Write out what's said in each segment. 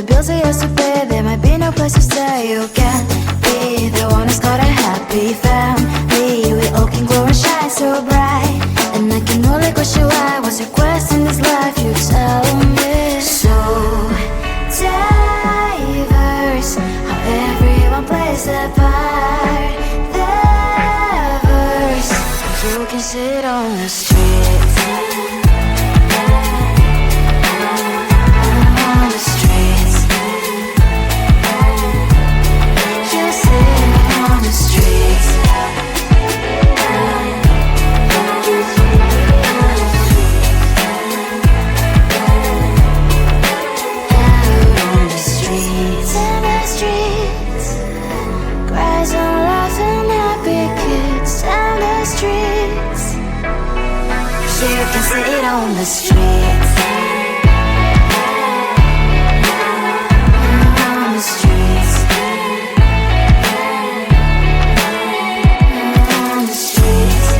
the bills he has to pay, there might be no place to stay. You can't be the one who's got a happy family. We all can glow and shine so bright, and I can only question why. What's your quest in this life? You tell me. So diverse, how everyone plays their part. Their verse, you can sit on the street. Sit on the streets. On the streets. On the streets.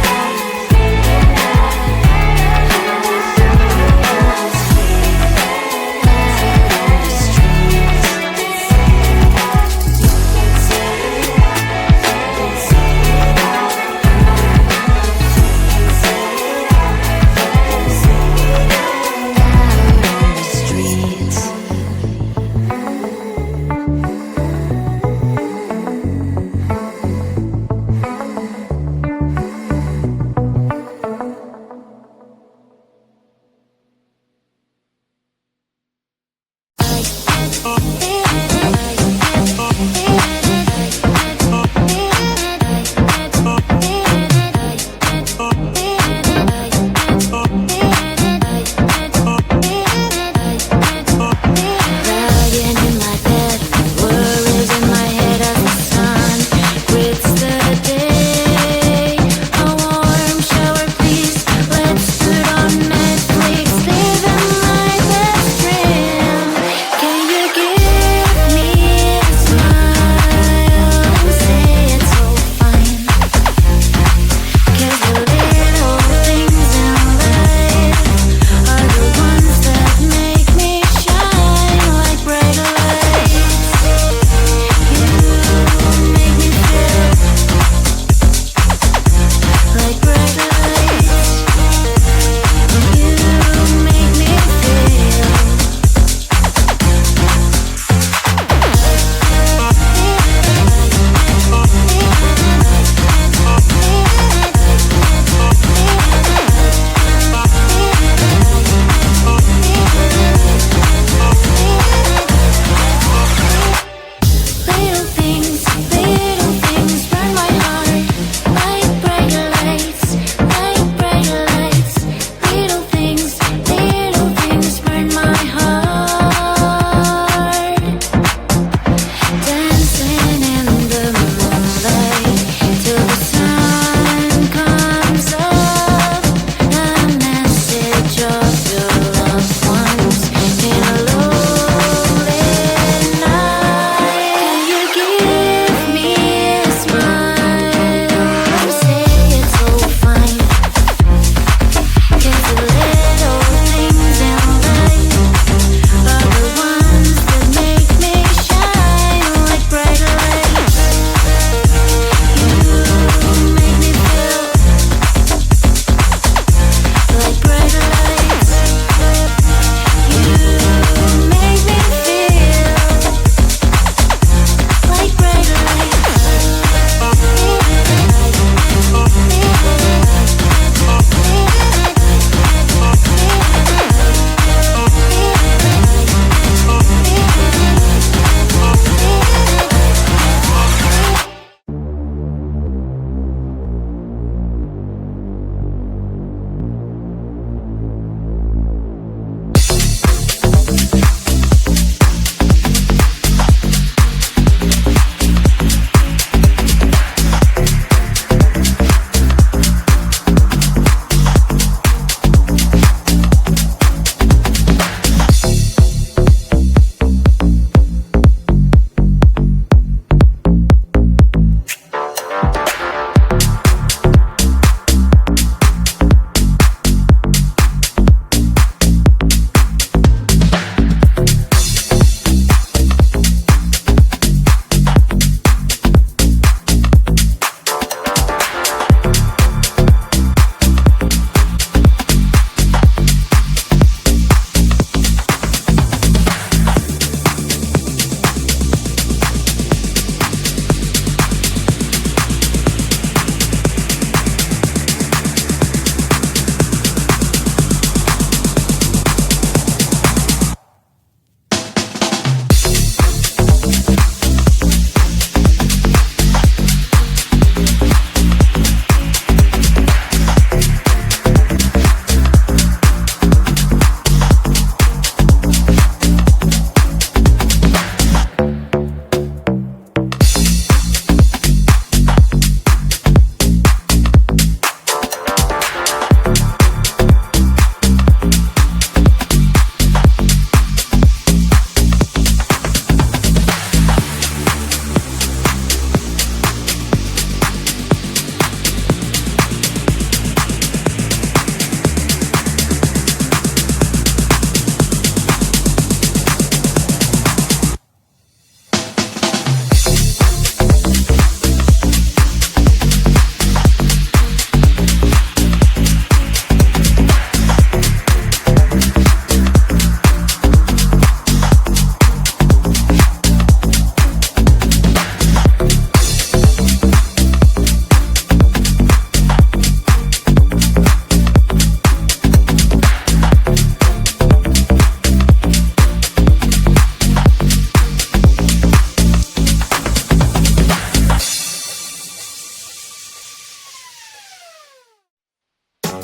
On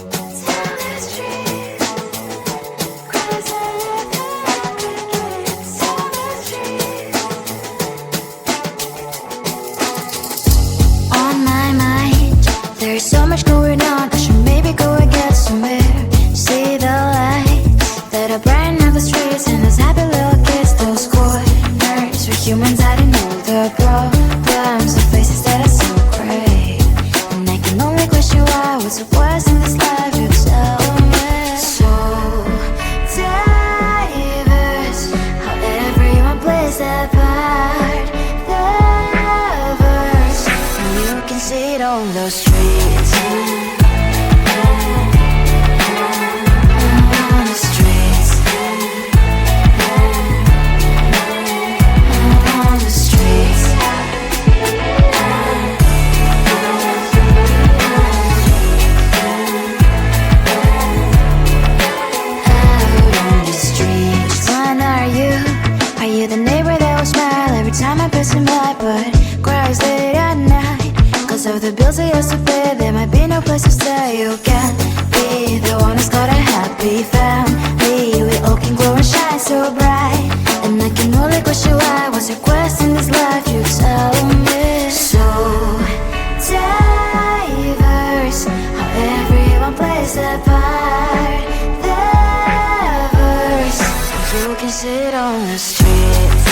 my mind, there's so much going on. I should maybe go and get somewhere. See the lights that are brighten up the streets, and those happy little kids, those corners where humans hiding all the problems, the faces that are so great. And I can only question why, what's the worst in this life, you tell me. So diverse, how everyone plays their part. The verse, and you can see it on those streets. On the streets. On the streets. Out on the streets. One, are you the neighbor that will smile every time I pass him by, but cries late at night? Cause of the bills I used to pay, there might be no place to stay. You can't be the one who's got a happy family. We all can glow and shine so bright, and I can only question why, what's your quest in this life, you tell me. So diverse, how everyone plays their part. The verse, you can sit on the streets.